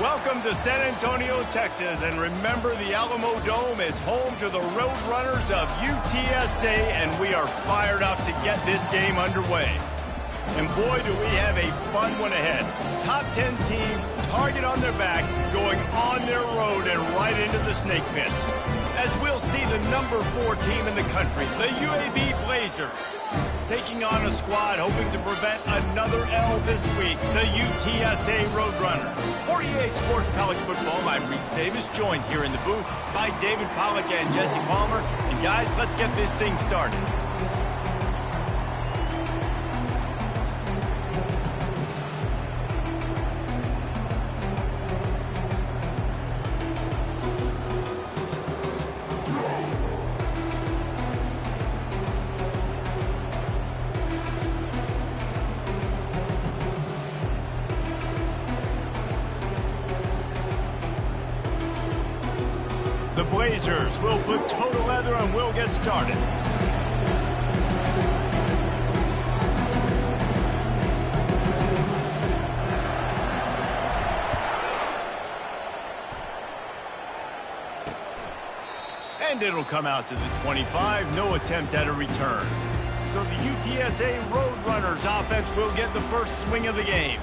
Welcome to San Antonio, Texas, and remember the Alamo Dome is home to the Roadrunners of UTSA, and we are fired up to get this game underway. And boy, do we have a fun one ahead. Top 10 team, target on their back, going on their road and right into the snake pit. As we'll see the number 4 team in the country, the UAB Blazers, taking on a squad hoping to prevent another L this week, the UTSA Roadrunners. For EA Sports College Football, I'm Reese Davis, joined here in the booth by David Pollack and Jesse Palmer. And guys, let's get this thing started. The Blazers will put total leather and we'll get started. And it'll come out to the 25, no attempt at a return. So the UTSA Roadrunners offense will get the first swing of the game.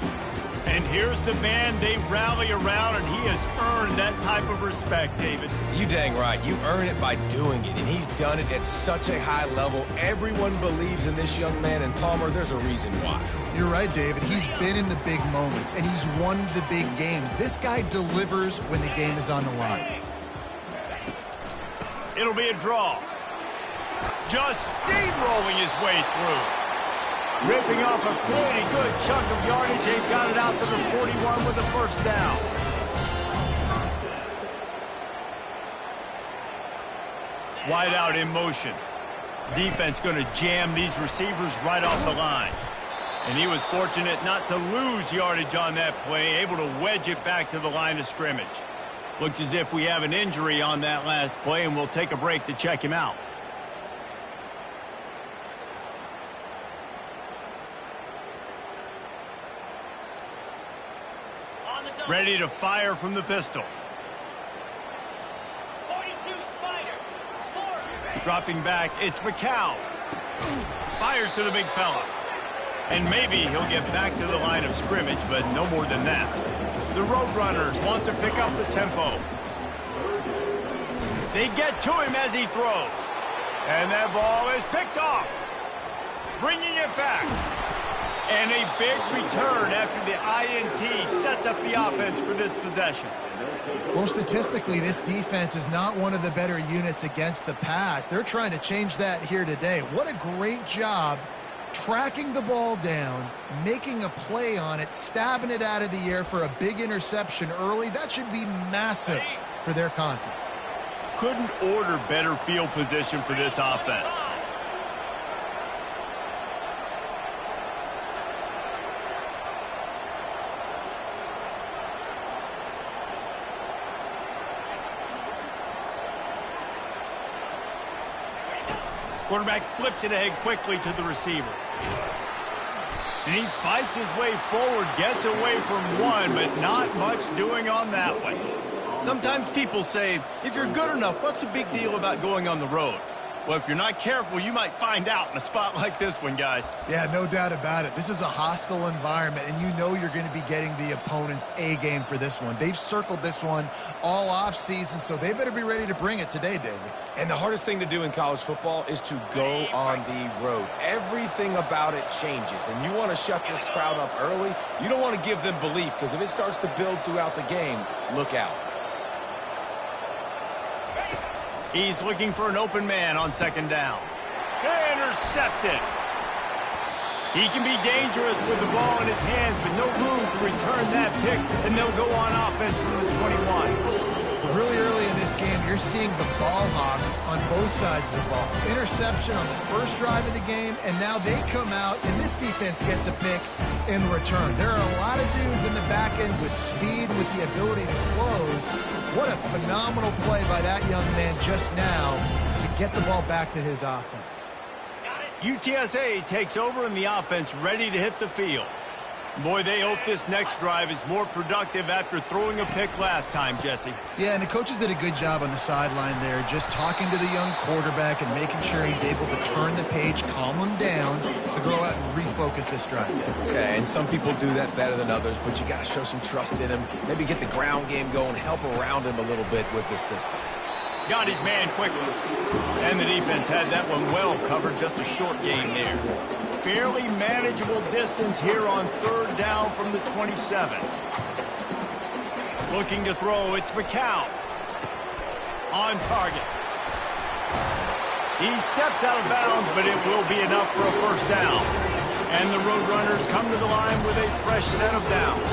And here's the man they rally around, and he has earned that type of respect, David. You dang right. You earn it by doing it, and he's done it at such a high level. Everyone believes in this young man, and Palmer, there's a reason why. You're right, David. He's been in the big moments, and he's won the big games. This guy delivers when the game is on the line. It'll be a draw. Just steamrolling his way through. Ripping off a pretty good chunk of yardage. They've got it out to the 41 with the first down. Wide out in motion. Defense going to jam these receivers right off the line. And he was fortunate not to lose yardage on that play, able to wedge it back to the line of scrimmage. Looks as if we have an injury on that last play, and we'll take a break to check him out. Ready to fire from the pistol. 42 Spider. Dropping back, it's McCow. Fires to the big fella. And maybe he'll get back to the line of scrimmage, but no more than that. The Roadrunners want to pick up the tempo. They get to him as he throws. And that ball is picked off. Bringing it back. And a big return after the INT sets up the offense for this possession. Well, statistically, this defense is not one of the better units against the pass. They're trying to change that here today. What a great job tracking the ball down, making a play on it, stabbing it out of the air for a big interception early. That should be massive for their confidence. Couldn't order better field position for this offense. Quarterback flips it ahead quickly to the receiver. And he fights his way forward, gets away from one, but not much doing on that one. Sometimes people say, if you're good enough, what's the big deal about going on the road? Well, if you're not careful, you might find out in a spot like this one, guys. Yeah, no doubt about it. This is a hostile environment, and you know you're going to be getting the opponent's A game for this one. They've circled this one all offseason, so they better be ready to bring it today, David. And the hardest thing to do in college football is to go on the road. Everything about it changes, and you want to shut this crowd up early. You don't want to give them belief, because if it starts to build throughout the game, look out. He's looking for an open man on second down. Intercepted. He can be dangerous with the ball in his hands, but no room to return that pick, and they'll go on offense from the 21. Really early in this game, you're seeing the ball hawks on both sides of the ball. Interception on the first drive of the game, and now they come out, and this defense gets a pick in return. There are a lot of dudes in the back end with speed, with the ability to close. What a phenomenal play by that young man just now to get the ball back to his offense. UTSA takes over in the offense, ready to hit the field. Boy, they hope this next drive is more productive after throwing a pick last time, Jesse. Yeah, and the coaches did a good job on the sideline there, just talking to the young quarterback and making sure he's able to turn the page, calm him down, to go out and refocus this drive. Okay, and some people do that better than others, but you got to show some trust in him. Maybe get the ground game going, help around him a little bit with this system. Got his man quickly. And the defense had that one well covered, just a short gain there. Fairly manageable distance here on third down from the 27. Looking to throw, it's McCown. On target. He steps out of bounds, but it will be enough for a first down. And the Roadrunners come to the line with a fresh set of downs.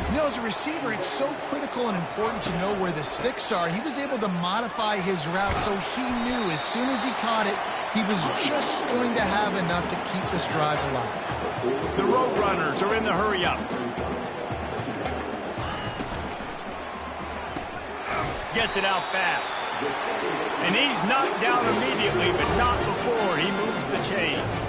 You know, as a receiver, it's so critical and important to know where the sticks are. He was able to modify his route, so he knew as soon as he caught it, he was just going to have enough to keep this drive alive. The Roadrunners are in the hurry-up. Gets it out fast. And he's knocked down immediately, but not before he moves the chains.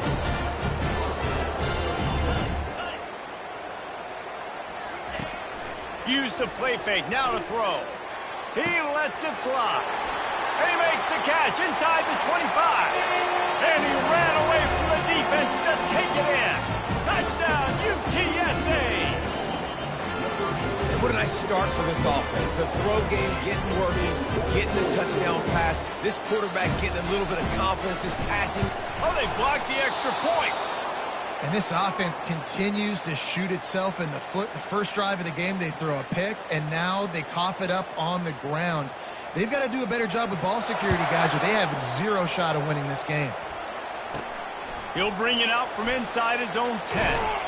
Used the play fake, now to throw. He lets it fly. And he makes the catch inside the 25. And he ran away from the defense to take it in. Touchdown, UTSA. And what a nice start for this offense. The throw game getting working, getting the touchdown pass. This quarterback getting a little bit of confidence, his passing. Oh, they blocked the extra point. And this offense continues to shoot itself in the foot. The first drive of the game, they throw a pick, and now they cough it up on the ground. They've got to do a better job with ball security, guys, or they have zero shot of winning this game. He'll bring it out from inside his own 10.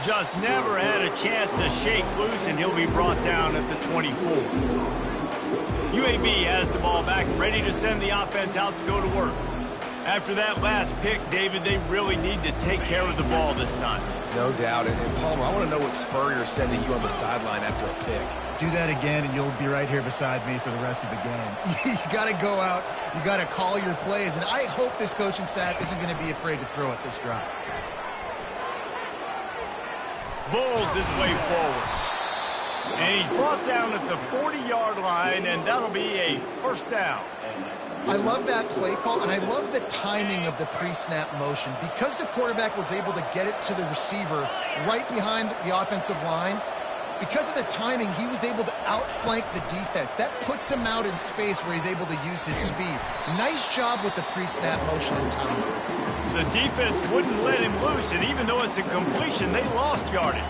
Just never had a chance to shake loose, and he'll be brought down at the 24. UAB has the ball back, ready to send the offense out to go to work. After that last pick, David, they really need to take care of the ball this time. No doubt. And Palmer, I want to know what Spurrier said to you on the sideline after a pick. Do that again, and you'll be right here beside me for the rest of the game. You got to go out. You got to call your plays, and I hope this coaching staff isn't going to be afraid to throw it this drive. Bulls his way forward. And he's brought down at the 40-yard line, and that'll be a first down. I love that play call, and I love the timing of the pre-snap motion. Because the quarterback was able to get it to the receiver right behind the offensive line, because of the timing, he was able to outflank the defense. That puts him out in space where he's able to use his speed. Nice job with the pre-snap motion and timing. The defense wouldn't let him loose, and even though it's a completion, they lost yardage.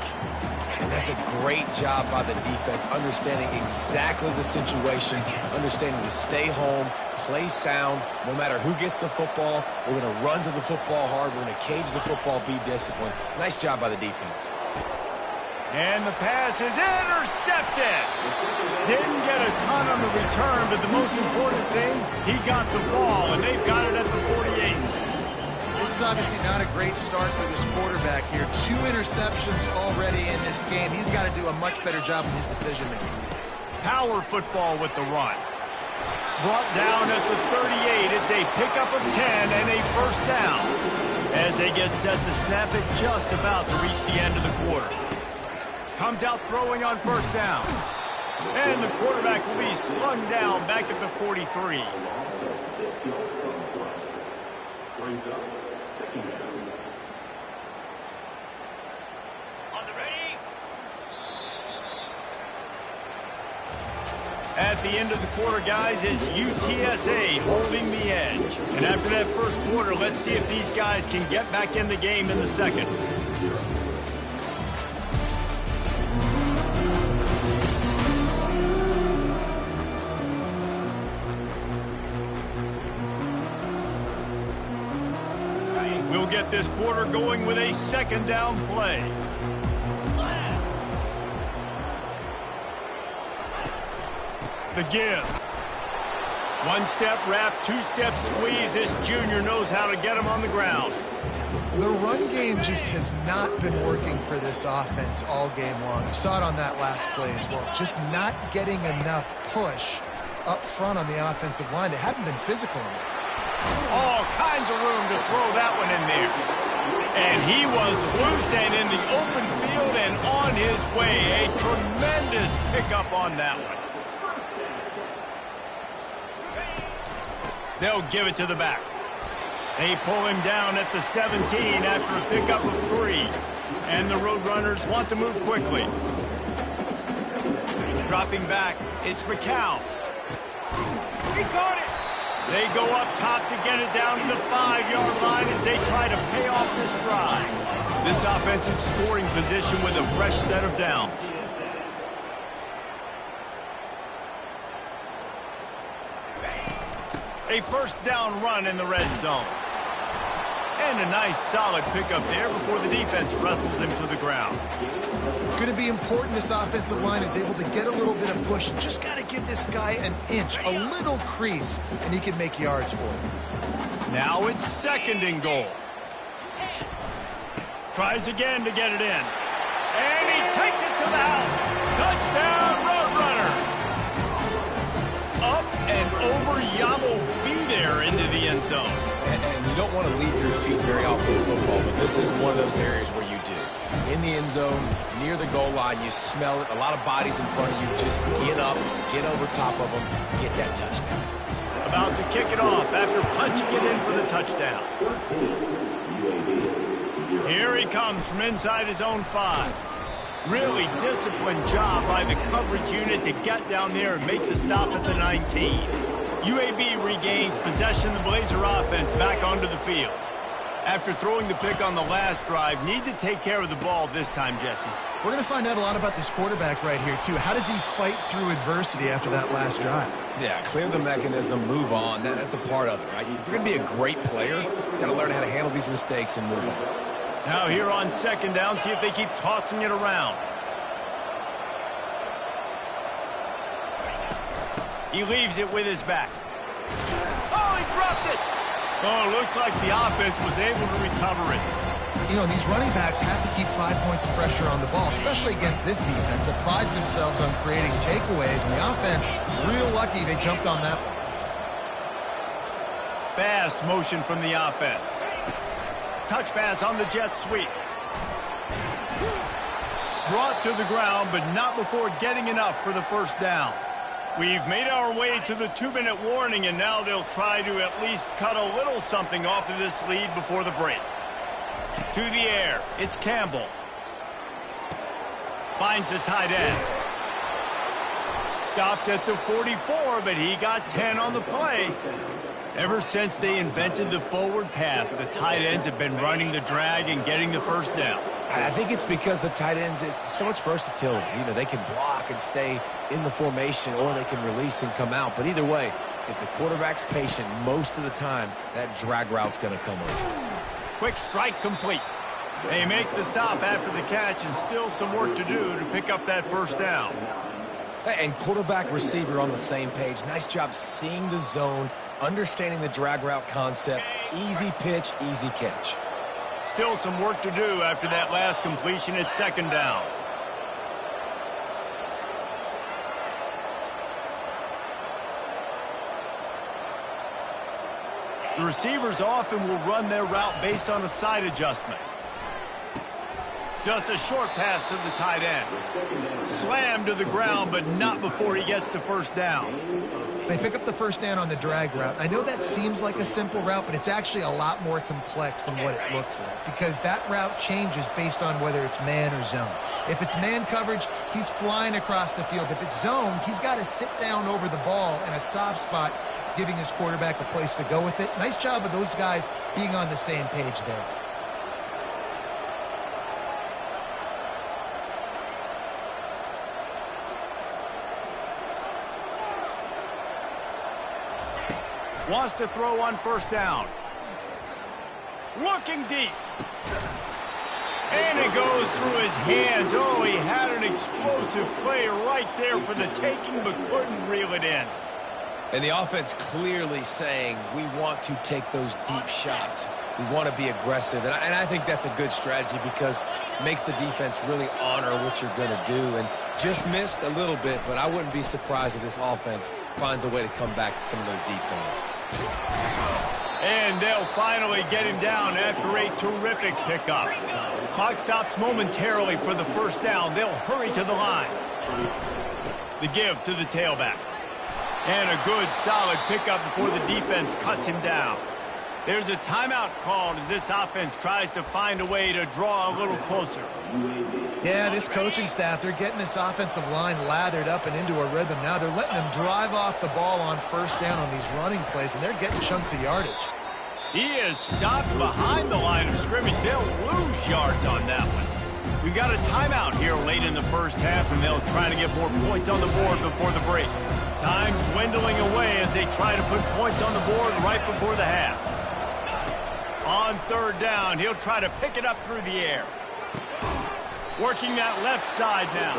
And that's a great job by the defense, understanding exactly the situation, understanding to stay home, play sound. No matter who gets the football, we're going to run to the football hard. We're going to cage the football, be disciplined. Nice job by the defense. And the pass is intercepted. Didn't get a ton on the return, but the most important thing, he got the ball, and they've got it at the 48. This is obviously not a great start for this quarterback here. 2 interceptions already in this game. He's got to do a much better job with his decision-making. Power football with the run. Brought down at the 38. It's a pickup of 10 and a first down as they get set to snap it just about to reach the end of the quarter. Comes out throwing on first down. And the quarterback will be slung down back at the 43. At the end of the quarter, guys, it's UTSA holding the edge. And after that first quarter, let's see if these guys can get back in the game in the second. We'll get this quarter going with a second down play. The give. One-step wrap, two-step squeeze. This junior knows how to get him on the ground. The run game just has not been working for this offense all game long. You saw it on that last play as well. Just not getting enough push up front on the offensive line. They haven't been physical enough. All kinds of room to throw that one in there. And he was loose and in the open field and on his way. A tremendous pickup on that one. They'll give it to the back. They pull him down at the 17 after a pickup of 3. And the Roadrunners want to move quickly. Dropping back, it's McCown. He caught it. They go up top to get it down to the 5-yard line as they try to pay off this drive. This offensive scoring position with a fresh set of downs. A first down run in the red zone. And a nice solid pickup there before the defense wrestles him to the ground. It's going to be important this offensive line is able to get a little bit of push. Just got to give this guy an inch, a little crease, and he can make yards for it. Now it's 2nd and goal. Tries again to get it in. And he takes it to the house. Touchdown, Roadrunner. Up and over Yamo be there into the end zone. And you don't want to leave your feet very often in football, but this is one of those areas where you do. In the end zone, near the goal line, you smell it. A lot of bodies in front of you. Just get up, get over top of them, get that touchdown. About to kick it off after punching it in for the touchdown. Here he comes from inside his own 5. Really disciplined job by the coverage unit to get down there and make the stop at the 19. UAB regains possession of the Blazer offense back onto the field. After throwing the pick on the last drive, need to take care of the ball this time, Jesse. We're going to find out a lot about this quarterback right here, too. How does he fight through adversity after that last drive? Yeah, clear the mechanism, move on. That's a part of it, right? If you're going to be a great player, you got to learn how to handle these mistakes and move on. Now here on 2nd down, see if they keep tossing it around. He leaves it with his back. Oh, he dropped it! Oh, looks like the offense was able to recover it. You know, these running backs have to keep 5 points of pressure on the ball, especially against this defense that prides themselves on creating takeaways, and the offense, real lucky they jumped on that one. Fast motion from the offense. Touch pass on the jet sweep. Brought to the ground, but not before getting enough for the first down. We've made our way to the 2-minute warning, and now they'll try to at least cut a little something off of this lead before the break. To the air, it's Campbell. Finds the tight end. Stopped at the 44, but he got 10 on the play. Ever since they invented the forward pass, the tight ends have been running the drag and getting the first down. I think it's because the tight ends is so much versatility. You know, they can block and stay in the formation, or they can release and come out. But either way, if the quarterback's patient most of the time, that drag route's going to come over. Quick strike complete. They make the stop after the catch, and still some work to do to pick up that first down. And quarterback receiver on the same page. Nice job seeing the zone, understanding the drag route concept. Easy pitch, easy catch. Still some work to do after that last completion at 2nd down. The receivers often will run their route based on a side adjustment. Just a short pass to the tight end. Slammed to the ground, but not before he gets the first down. They pick up the first down on the drag route. I know that seems like a simple route, but it's actually a lot more complex than what it looks like, because that route changes based on whether it's man or zone. If it's man coverage, he's flying across the field. If it's zone, he's got to sit down over the ball in a soft spot, giving his quarterback a place to go with it. Nice job of those guys being on the same page there. Wants to throw on first down. Looking deep. And it goes through his hands. Oh, he had an explosive play right there for the taking, but couldn't reel it in. And the offense clearly saying, we want to take those deep shots. We want to be aggressive. And I think that's a good strategy, because it makes the defense really honor what you're going to do. And just missed a little bit, but I wouldn't be surprised if this offense finds a way to come back to some of those deep balls. And they'll finally get him down after a terrific pickup. Clock stops momentarily for the first down. They'll hurry to the line. The give to the tailback. And a good, solid pickup before the defense cuts him down. There's a timeout called as this offense tries to find a way to draw a little closer. Yeah, this coaching staff, they're getting this offensive line lathered up and into a rhythm now. They're letting them drive off the ball on first down on these running plays, and they're getting chunks of yardage. He is stopped behind the line of scrimmage. They'll lose yards on that one. We've got a timeout here late in the first half, and they'll try to get more points on the board before the break. Time dwindling away as they try to put points on the board right before the half. On third down, he'll try to pick it up through the air. Working that left side now.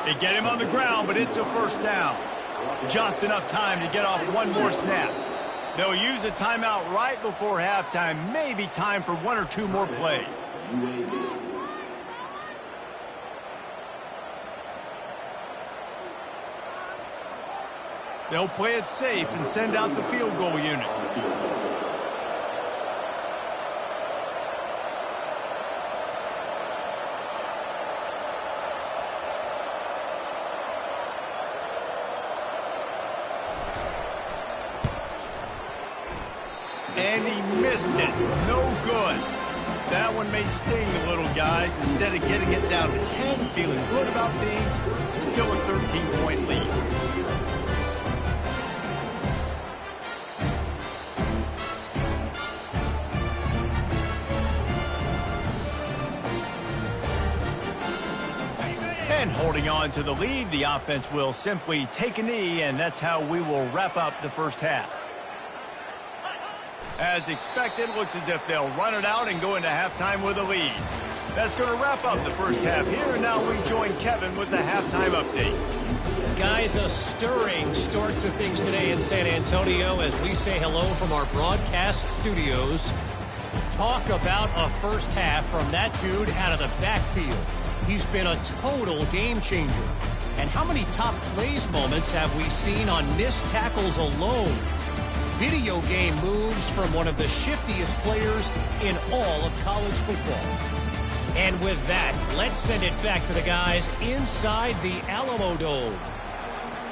They get him on the ground, but it's a first down. Just enough time to get off one more snap. They'll use a timeout right before halftime. Maybe time for one or two more plays. They'll play it safe and send out the field goal unit. And he missed it. No good. That one may sting a little, guys. Instead of getting it down to 10, feeling good about things, still a 13-point lead. And holding on to the lead, the offense will simply take a knee, and that's how we will wrap up the first half. As expected, looks as if they'll run it out and go into halftime with a lead. That's going to wrap up the first half here, and now we join Kevin with the halftime update. Guys, a stirring start to things today in San Antonio as we say hello from our broadcast studios. Talk about a first half from that dude out of the backfield. He's been a total game changer. And how many top plays moments have we seen on missed tackles alone? Video game moves from one of the shiftiest players in all of college football. And with that, let's send it back to the guys inside the Alamo Dome.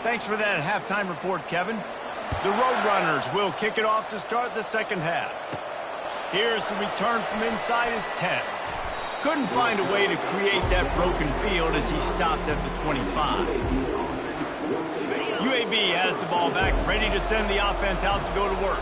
Thanks for that halftime report, Kevin. The Roadrunners will kick it off to start the second half. Here's the return from inside his 10. Couldn't find a way to create that broken field as he stopped at the 25. UAB has the ball back, ready to send the offense out to go to work.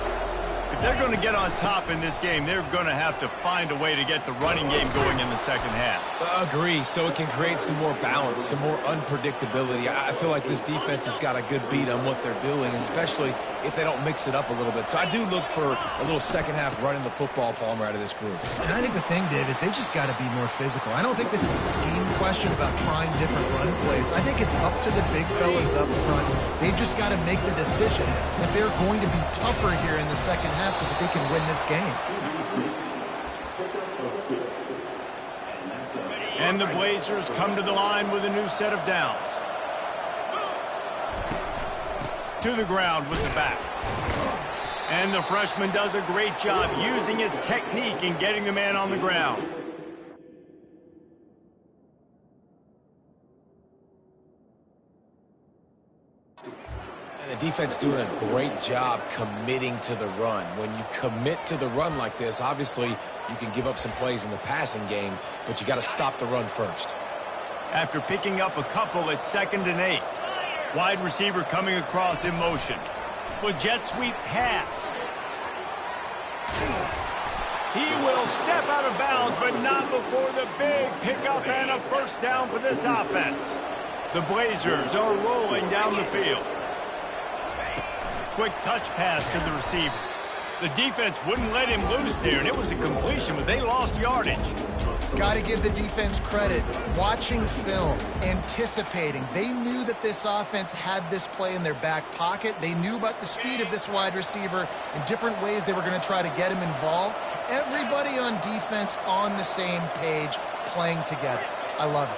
If they're going to get on top in this game, they're going to have to find a way to get the running game going in the second half. Agree, so it can create some more balance, some more unpredictability. I feel like this defense has got a good beat on what they're doing, especially if they don't mix it up a little bit. So I do look for a little second half running the football, Palmer, out of this group. And I think the thing, Dave, is they just got to be more physical. I don't think this is a scheme question about trying different run plays. I think it's up to the big fellas up front. They've just got to make the decision that they're going to be tougher here in the second half so that they can win this game. And the Blazers come to the line with a new set of downs. To the ground with the back. And the freshman does a great job using his technique and getting the man on the ground. And the defense doing a great job committing to the run. When you commit to the run like this, obviously you can give up some plays in the passing game, but you got to stop the run first. After picking up a couple, it's 2nd and 8. Wide receiver coming across in motion. With jet sweep pass. He will step out of bounds, but not before the big pickup and a first down for this offense. The Blazers are rolling down the field. Quick touch pass to the receiver. The defense wouldn't let him loose there, and it was a completion, but they lost yardage. Got to give the defense credit. Watching film, anticipating. They knew that this offense had this play in their back pocket. They knew about the speed of this wide receiver and different ways they were going to try to get him involved. Everybody on defense on the same page, playing together. I love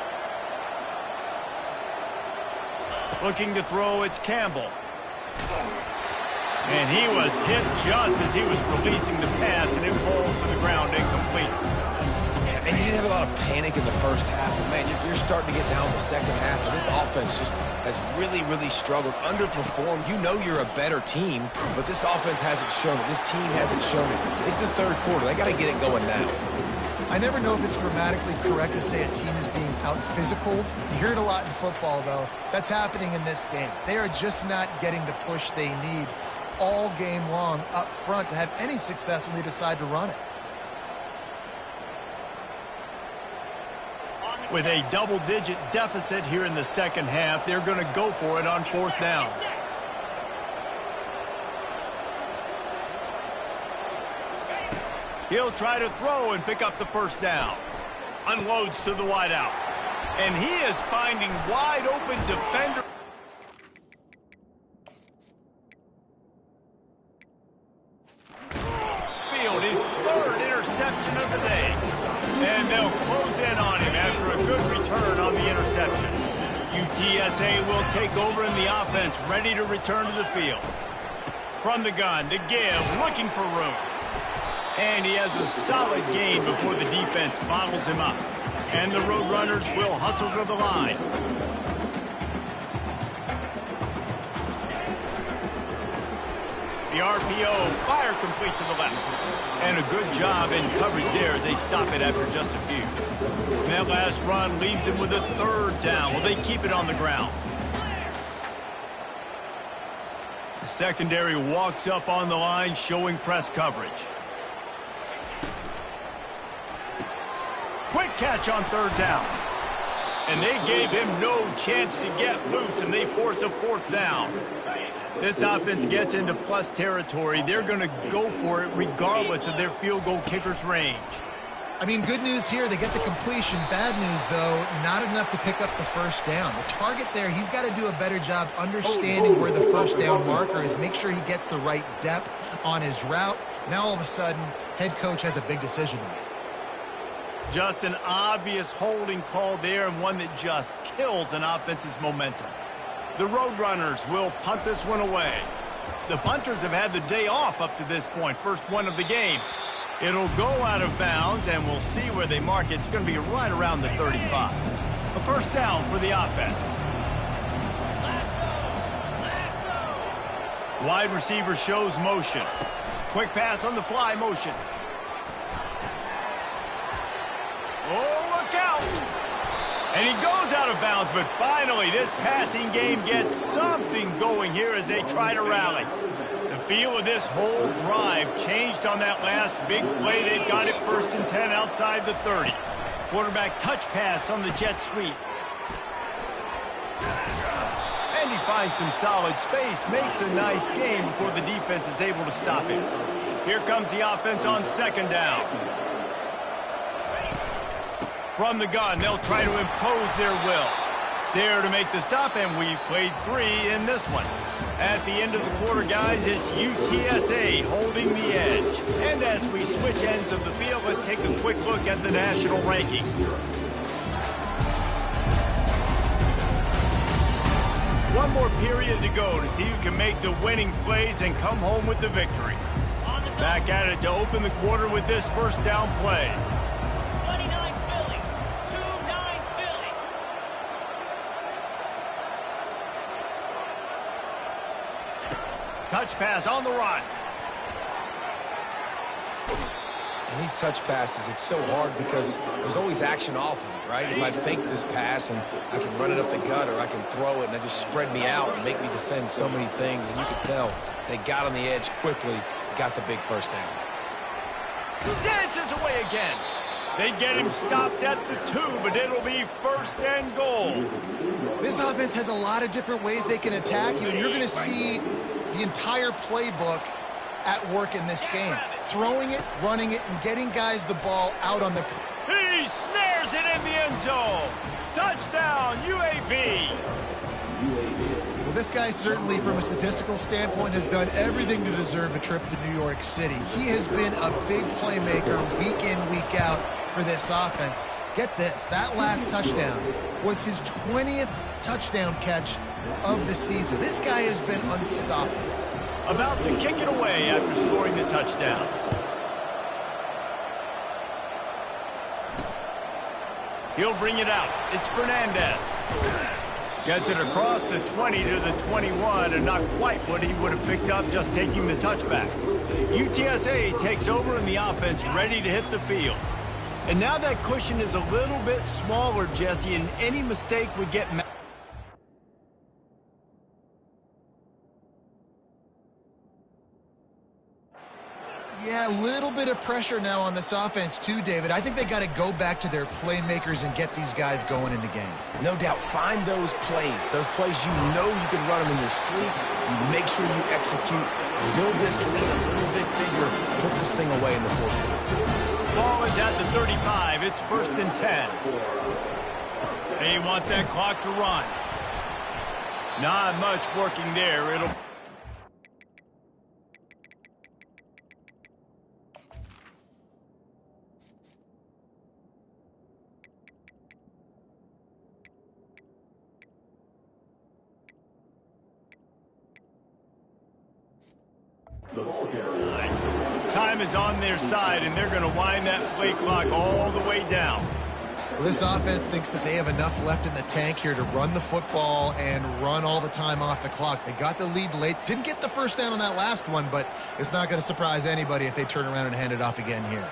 it. Looking to throw, it's Campbell. And he was hit just as he was releasing the pass, and it falls to the ground incomplete. And you didn't have a lot of panic in the first half. But man, you're starting to get down in the second half, and this offense just has really, really struggled, underperformed. You know you're a better team, but this offense hasn't shown it. This team hasn't shown it. It's the third quarter. They got to get it going now. I never know if it's grammatically correct to say a team is being out-physicaled. You hear it a lot in football, though. That's happening in this game. They are just not getting the push they need all game long up front to have any success when they decide to run it. With a double-digit deficit here in the second half, they're going to go for it on fourth down. He'll try to throw and pick up the first down. Unloads to the wideout. And he is finding wide-open defender. Field, his third interception of the day. And they'll close in on him after a good return on the interception. UTSA will take over in the offense, ready to return to the field. From the gun, to give, looking for room. And he has a solid gain before the defense bottles him up. And the Roadrunners will hustle to the line. The RPO, fire complete to the left. And a good job in coverage there as they stop it after just a few. And that last run leaves them with a third down. Will they keep it on the ground? The secondary walks up on the line, showing press coverage. Quick catch on third down. And they gave him no chance to get loose, and they force a fourth down. This offense gets into plus territory. They're going to go for it regardless of their field goal kicker's range. I mean, good news here, they get the completion. Bad news, though, not enough to pick up the first down. The target there, he's got to do a better job understanding where the first down marker is, make sure he gets the right depth on his route. Now, all of a sudden, head coach has a big decision to make. Just an obvious holding call there, and one that just kills an offense's momentum. The Roadrunners will punt this one away. The punters have had the day off up to this point, first one of the game. It'll go out of bounds, and we'll see where they mark it. It's going to be right around the 35. A first down for the offense. Wide receiver shows motion. Quick pass on the fly motion. Oh, look out! And he goes out of bounds, but finally this passing game gets something going here as they try to rally. The feel of this whole drive changed on that last big play. They've got it 1st and 10 outside the 30. Quarterback touch pass on the jet sweep. And he finds some solid space, makes a nice game before the defense is able to stop him. Here comes the offense on second down. From the gun, they'll try to impose their will. There to make the stop, and we've played 3 in this one. At the end of the quarter, guys, it's UTSA holding the edge. And as we switch ends of the field, let's take a quick look at the national rankings. One more period to go to see who can make the winning plays and come home with the victory. Back at it to open the quarter with this first down play. Touch pass on the run. And these touch passes, it's so hard because there's always action off of it, right? If I fake this pass and I can run it up the gut, or I can throw it and they just spread me out and make me defend so many things. And you can tell they got on the edge quickly, got the big first down. He dances away again. They get him stopped at the 2, but it'll be 1st and goal. This offense has a lot of different ways they can attack you, and you're going to see the entire playbook at work in this game. Throwing it, running it, and getting guys the ball out on the... He snares it in the end zone. Touchdown, UAB. Well, this guy certainly, from a statistical standpoint, has done everything to deserve a trip to New York City. He has been a big playmaker week in, week out for this offense. Get this, that last touchdown was his 20th touchdown catch of the season. This guy has been unstoppable. about to kick it away after scoring the touchdown. He'll bring it out. It's Fernandez. Gets it across the 20 to the 21, and not quite what he would have picked up just taking the touchback. UTSA takes over in the offense, ready to hit the field. And now that cushion is a little bit smaller, Jesse, and any mistake would get... Yeah, a little bit of pressure now on this offense too, David. I think they got to go back to their playmakers and get these guys going in the game. No doubt. Find those plays you know you can run them in your sleep. You make sure you execute. Build this lead a little bit bigger. Put this thing away in the fourth quarter. Ball is at the 35. It's 1st and 10. They want that clock to run. Not much working there. It'll... Time is on their side, and they're going to wind that play clock all the way down. Well, this offense thinks that they have enough left in the tank here to run the football and run all the time off the clock. They got the lead late. Didn't get the first down on that last one, but it's not going to surprise anybody if they turn around and hand it off again here.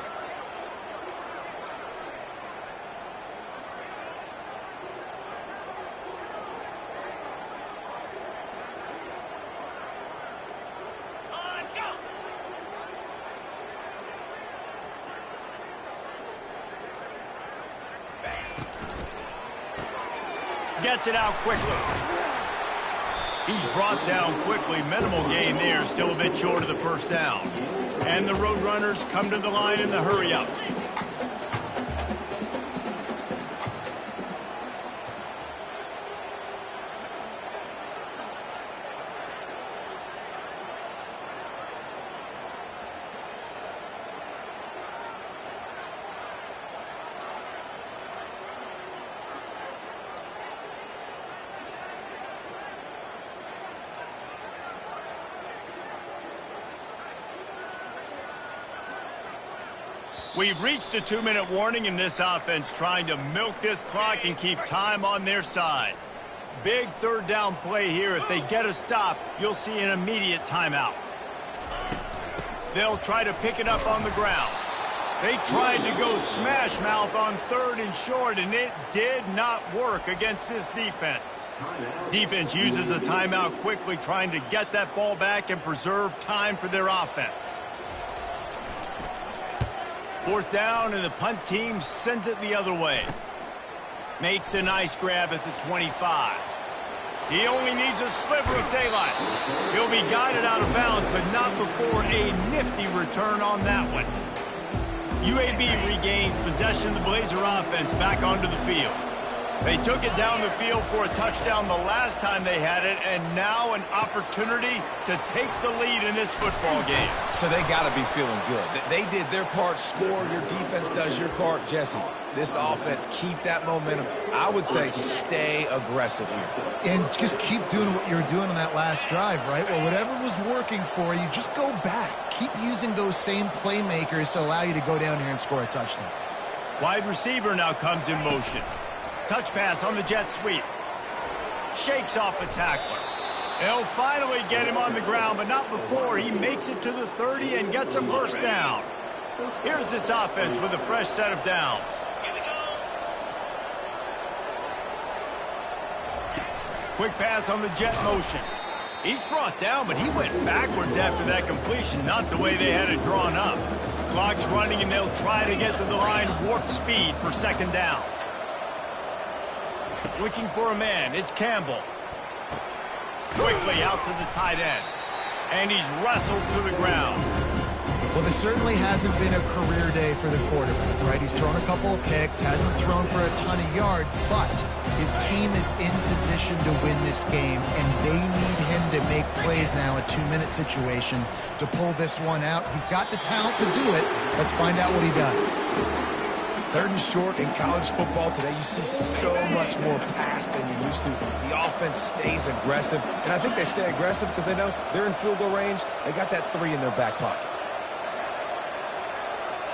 Gets it out quickly. He's brought down quickly. Minimal gain there, still a bit short of the first down. And the Roadrunners come to the line in the hurry-up. We've reached a 2-minute warning in this offense, trying to milk this clock and keep time on their side. Big third down play here. If they get a stop, you'll see an immediate timeout. They'll try to pick it up on the ground. They tried to go smash mouth on 3rd and short, and it did not work against this defense. Defense uses a timeout quickly, trying to get that ball back and preserve time for their offense. 4th down, and the punt team sends it the other way. Makes a nice grab at the 25. He only needs a sliver of daylight. He'll be guided out of bounds, but not before a nifty return on that one. UAB regains possession of the Blazer offense back onto the field. They took it down the field for a touchdown the last time they had it, and now an opportunity to take the lead in this football game. So they got to be feeling good. They did their part, score. Your defense does your part. Jesse, this offense, keep that momentum. I would say stay aggressive here. And just keep doing what you were doing on that last drive, right? Well, whatever was working for you, just go back. Keep using those same playmakers to allow you to go down here and score a touchdown. Wide receiver now comes in motion. Touch pass on the jet sweep. Shakes off the tackler. They'll finally get him on the ground, but not before he makes it to the 30 and gets a first down. Here's this offense with a fresh set of downs. Quick pass on the jet motion. He's brought down, but he went backwards after that completion, not the way they had it drawn up. Clock's running, and they'll try to get to the line warp speed for 2nd down. Looking for a man. It's Campbell. Quickly out to the tight end. And he's wrestled to the ground. Well, this certainly hasn't been a career day for the quarterback, right? He's thrown a couple of picks, hasn't thrown for a ton of yards, but his team is in position to win this game, and they need him to make plays now, a 2-minute situation, to pull this one out. He's got the talent to do it. Let's find out what he does. Third and short in college football today, you see so much more pass than you used to. The offense stays aggressive, and I think they stay aggressive because they know they're in field goal range. They got that 3 in their back pocket.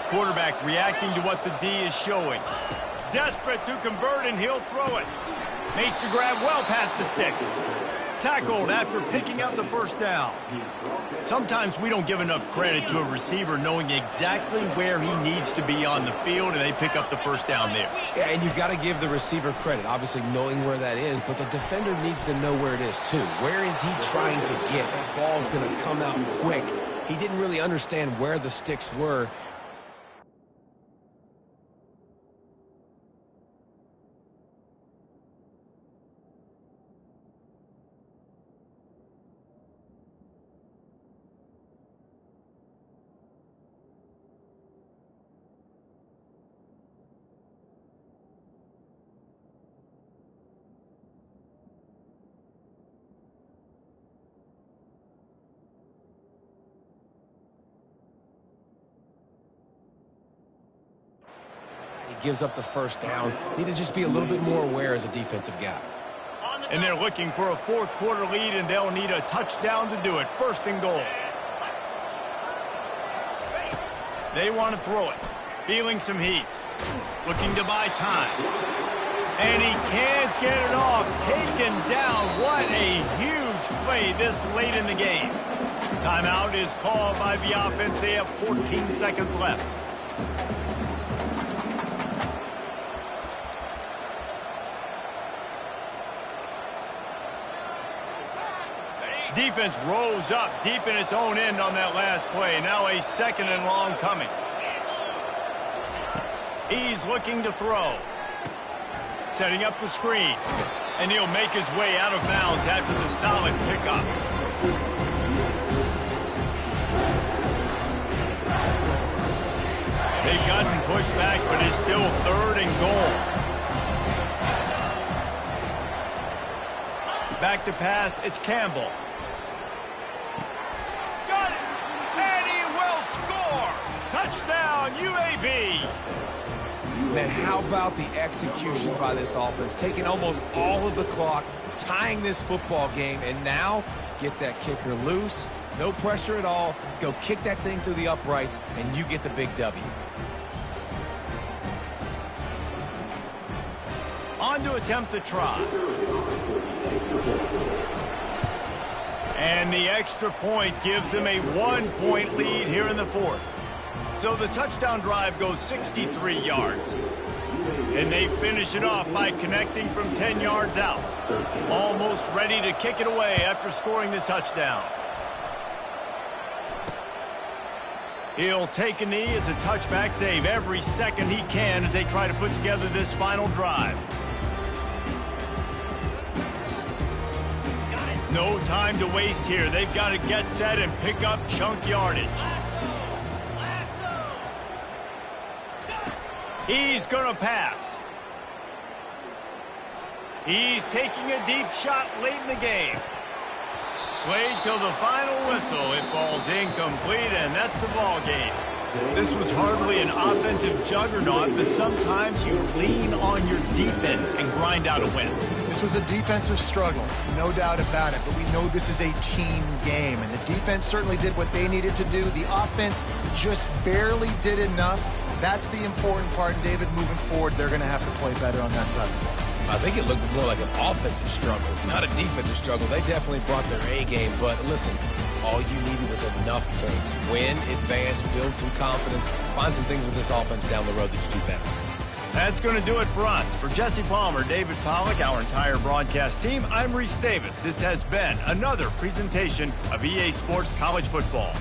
Quarterback reacting to what the D is showing. Desperate to convert, and he'll throw it. Makes the grab well past the sticks. Tackled after picking up the first down. Sometimes we don't give enough credit to a receiver knowing exactly where he needs to be on the field, and they pick up the first down there. Yeah, and you've got to give the receiver credit, obviously knowing where that is, but the defender needs to know where it is too. Where is he trying to get? That ball's going to come out quick. He didn't really understand where the sticks were. Gives up the first down. Need to just be a little bit more aware as a defensive guy. And they're looking for a fourth quarter lead, and they'll need a touchdown to do it. First and goal. They want to throw it. Feeling some heat. Looking to buy time. And he can't get it off. Taken down. What a huge play this late in the game. Timeout is called by the offense. They have 14 seconds left. Defense rose up deep in its own end on that last play. Now a second and long coming. He's looking to throw. Setting up the screen. And he'll make his way out of bounds after the solid pickup. They've gotten pushed back, but it's still third and goal. Back to pass, it's Campbell. Touchdown, UAB! Man, how about the execution by this offense? Taking almost all of the clock, tying this football game, and now get that kicker loose. No pressure at all. Go kick that thing through the uprights, and you get the big W. On to attempt the try. And the extra point gives them a 1-point lead here in the fourth. So the touchdown drive goes 63 yards. And they finish it off by connecting from 10 yards out. Almost ready to kick it away after scoring the touchdown. He'll take a knee. It's a touchback save every second he can as they try to put together this final drive. No time to waste here. They've got to get set and pick up chunk yardage. He's going to pass. He's taking a deep shot late in the game. Played till the final whistle. It falls incomplete, and that's the ball game. This was hardly an offensive juggernaut, but sometimes you lean on your defense and grind out a win. This was a defensive struggle, no doubt about it, but we know this is a team game, and the defense certainly did what they needed to do. The offense just barely did enough. That's the important part, David. Moving forward, they're going to have to play better on that side of the ball. I think it looked more like an offensive struggle, not a defensive struggle. They definitely brought their A game, but listen, all you needed was enough points. Win, advance, build some confidence, find some things with this offense down the road that you do better. That's going to do it for us. For Jesse Palmer, David Pollack, our entire broadcast team, I'm Reese Davis. This has been another presentation of EA Sports College Football.